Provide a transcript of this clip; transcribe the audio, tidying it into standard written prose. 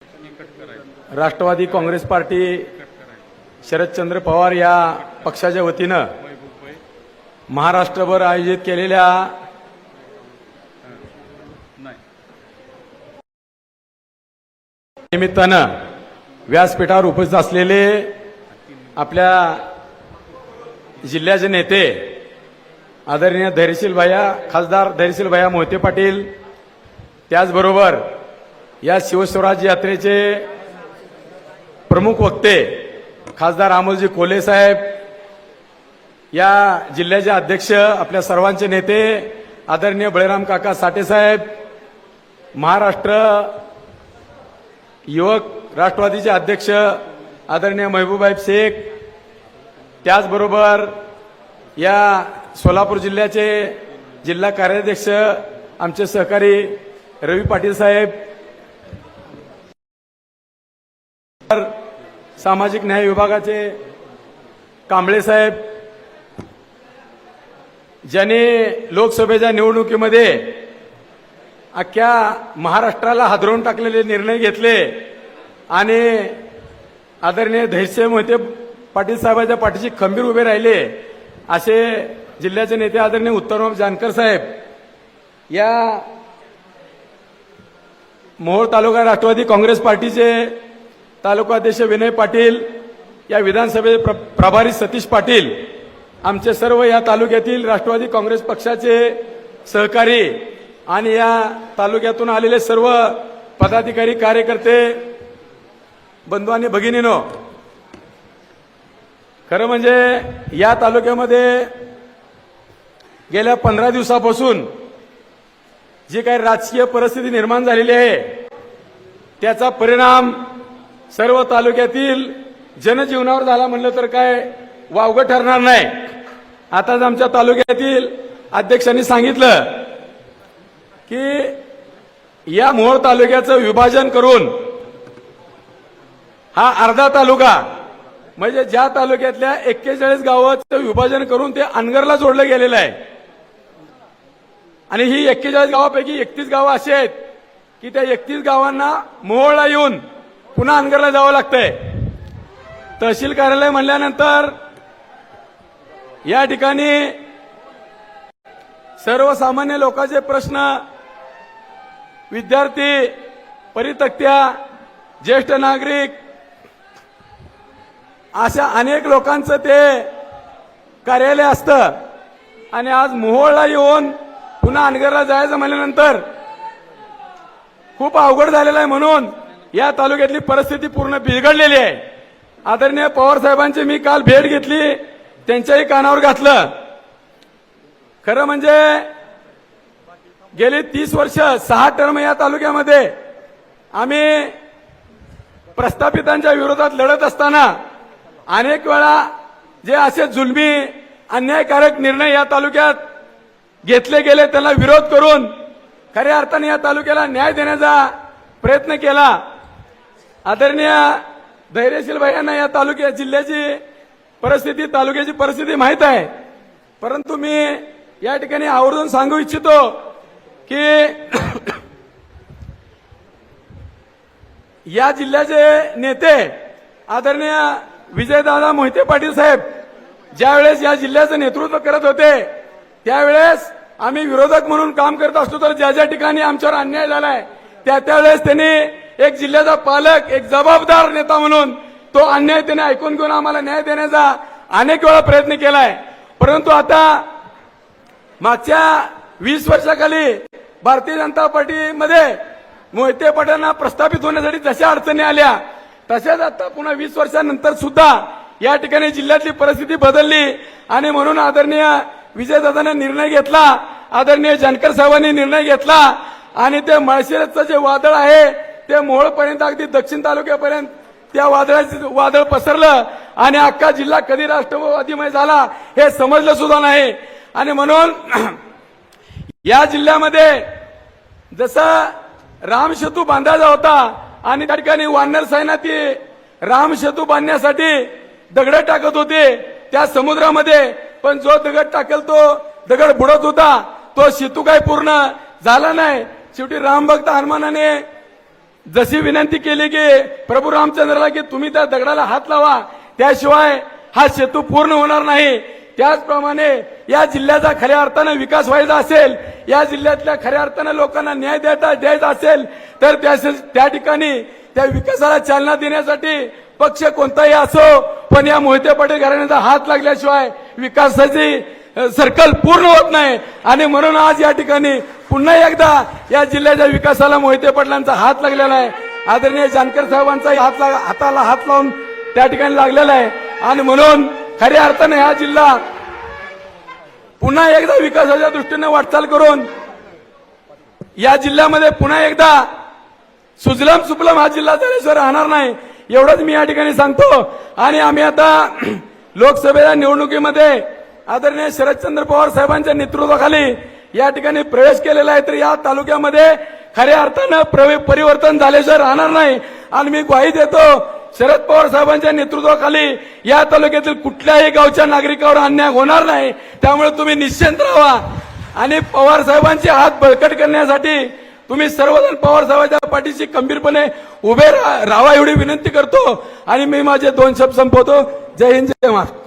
Rashtrawadi Congress party Sharadchandra Pawar या पक्षाच्या वतीनं महाराष्ट्रभर आयोजित केलेल्या निमित्तानं व्यासपीठावर उपस्थित असलेले आपल्या जिल्ह्याचे नेते आदरणीय धैर्यशील भैया खासदार धैर्यशील भैया मोहिते पाटील, त्याचबरोबर या शिवस्वराज्य यात्रेचे प्रमुख वक्ते खासदार अमोलजी कोल्हे साहेब, या जिल्ह्याचे अध्यक्ष आपल्या सर्वांचे नेते आदरणीय बळीराम काका साठे साहेब, महाराष्ट्र युवक राष्ट्रवादीचे अध्यक्ष आदरणीय महबूबाई शेख, त्याचबरोबर या सोलापूर जिल्ह्याचे जिल्हा कार्याध्यक्ष आमचे सहकारी रवी पाटील साहेब, सामाजिक न्याय विभागाचे कांबळे साहेब, ज्यांनी लोकसभेच्या निवडणुकीमध्ये अख्ख्या महाराष्ट्राला हादरवून टाकलेले निर्णय घेतले आणि आदरणीय धैर्यशील मोहिते पाटील साहेबांच्या पाठीशी खंबीर उभे राहिले असे जिल्ह्याचे नेते आदरणीय उत्तमराव जानकर साहेब, या मोहोळ तालुका राष्ट्रवादी काँग्रेस पार्टीचे तालुकाध्यक्ष विनय पाटील, या विधानसभेचे प्रभारी सतीश पाटील, आमचे सर्व या तालुक्यातील राष्ट्रवादी काँग्रेस पक्षाचे सहकारी आणि या तालुक्यातून आलेले सर्व पदाधिकारी कार्यकर्ते बंधू आणि भगिनीनो, खरं म्हणजे या तालुक्यामध्ये गेल्या 15 दिवसापासून जी काही राजकीय परिस्थिती निर्माण झालेली आहे त्याचा परिणाम सर्व तालुक्यातील जनजीवनावर झाला म्हणलं तर काय वावगं ठरणार नाही. आताच आमच्या तालुक्यातील अध्यक्षांनी सांगितलं की या मोहोळ तालुक्याचं विभाजन करून हा अर्धा तालुका म्हणजे ज्या तालुक्यातल्या 41 गावाचं विभाजन करून ते अनगरला जोडलं गेलेलं आहे आणि ही 41 गावापैकी 31 गावं अशी आहेत की त्या 31 गावांना मोहोळला येऊन पुन्हा अनगरला जावं लागतंय. तहसील कार्यालय म्हणल्यानंतर या ठिकाणी सर्वसामान्य लोकांचे प्रश्न, विद्यार्थी, परितक्त्या, ज्येष्ठ नागरिक अशा अनेक लोकांचं ते कार्यालय असतं आणि आज मोहोळला येऊन पुन्हा अनगरला जायचं म्हणल्यानंतर खूप अवघड झालेलं आहे. म्हणून या तालुक्यातली परिस्थिती पूर्ण बिघडलेली आहे. आदरणीय पवार साहेबांची मी काल भेट घेतली, त्यांच्याही कानावर घातलं. खरं म्हणजे गेली 30 वर्ष 6 टर्म या तालुक्यामध्ये आम्ही प्रस्थापितांच्या विरोधात लढत असताना अनेक वेळा जे असे जुलमी अन्यायकारक निर्णय या तालुक्यात घेतले गेले त्याला विरोध करून खऱ्या अर्थाने या तालुक्याला न्याय देण्याचा प्रयत्न केला. आदरणीय धैर्यशील भैयांना या तालुक्या जिल्ह्याची परिस्थिती, तालुक्याची परिस्थिती माहीत आहे, परंतु मी या ठिकाणी आवर्जून सांगू इच्छितो की या जिल्ह्याचे नेते आदरणीय विजयदादा मोहिते पाटील साहेब ज्यावेळेस या जिल्ह्याचं नेतृत्व करत होते त्यावेळेस आम्ही विरोधक म्हणून काम करत असतो, तर ज्या ज्या ठिकाणी आमच्यावर अन्याय झालाय त्यावेळेस त्यांनी एक जिल्ह्याचा पालक, एक जबाबदार नेता म्हणून तो अन्याय त्याने ऐकून घेऊन आम्हाला न्याय देण्याचा अनेक वेळा प्रयत्न केलाय. परंतु आता मागच्या 20 वर्षाखाली भारतीय जनता पार्टीमध्ये मोहिते पाटलांना प्रस्थापित होण्यासाठी जशा अडचणी आल्या तशाच आता पुन्हा 20 वर्षानंतर सुद्धा या ठिकाणी जिल्ह्यातली परिस्थिती बदलली आणि म्हणून आदरणीय विजयदादांनी निर्णय घेतला, आदरणीय जानकर साहेबांनी निर्णय घेतला आणि ते माळशिरसचं जे वादळ आहे ते मोहोळपर्यंत अगदी दक्षिण तालुक्यापर्यंत त्या वादळाचं वादळ पसरलं आणि अख्खा जिल्हा कधी राष्ट्रवादीमय झाला हे समजलं सुद्धा नाही. आणि म्हणून या जिल्ह्यामध्ये जसं रामसेतू बांधायचा होता आणि त्या ठिकाणी वानर सैन्य ती रामसेतू बांधण्यासाठी दगड टाकत होते त्या समुद्रामध्ये, पण जो दगड टाकेल तो दगड बुडत होता, तो सेतू काही पूर्ण झाला नाही. शेवटी रामभक्त हनुमानाने जशी विनंती केली की प्रभू रामचंद्राला की तुम्ही त्या दगडाला हात लावा, त्याशिवाय हा सेतू पूर्ण होणार नाही, त्याचप्रमाणे या जिल्ह्याचा खऱ्या अर्थानं विकास व्हायचा असेल, या जिल्ह्यातल्या खऱ्या अर्थानं लोकांना न्याय द्यायचा असेल तर त्या ठिकाणी त्या विकासाला चालना देण्यासाठी पक्ष कोणताही असो, पण या मोहिते पाटील घराण्याचा हात लागल्याशिवाय विकासाची सर्कल पूर्ण होत नाही. आणि म्हणून आज या ठिकाणी पुन्हा एकदा या जिल्ह्याच्या विकासाला मोहिते पाटलांचा हात लागलेला आहे. आदरणीय जानकर साहेबांचा हाताला हात लावून त्या ठिकाणी लागलेला आहे. आणि म्हणून खऱ्या अर्थाने हा जिल्हा पुन्हा एकदा विकासाच्या दृष्टीने वाटचाल करून या जिल्ह्यामध्ये पुन्हा एकदा सुजलम सुफलम हा जिल्हा झाल्याशिवाय राहणार नाही, एवढंच मी या ठिकाणी सांगतो. आणि आम्ही आता लोकसभेच्या निवडणुकीमध्ये आदरणीय शरदचंद्र पवार साहेबांच्या नेतृत्वाखाली या ठिकाणी प्रवेश केलेला आहे, तर या तालुक्यामध्ये खऱ्या अर्थानं परिवर्तन झाल्याशिवाय राहणार नाही. आणि मी ग्वाही देतो, शरद पवार साहेबांच्या नेतृत्वाखाली या तालुक्यातील कुठल्याही गावच्या नागरिकावर अन्याय होणार नाही. त्यामुळे तुम्ही निश्चिंत राहा. आणि पवार साहेबांचे हात बळकट करण्यासाठी तुम्ही सर्वजण पवार साहेबांच्या पाठीशी खंबीरपणे उभे राहा एवढी विनंती करतो. आणि मी माझे 2 शब्द संपवतो. जय हिंद, जय महाराष्ट्र.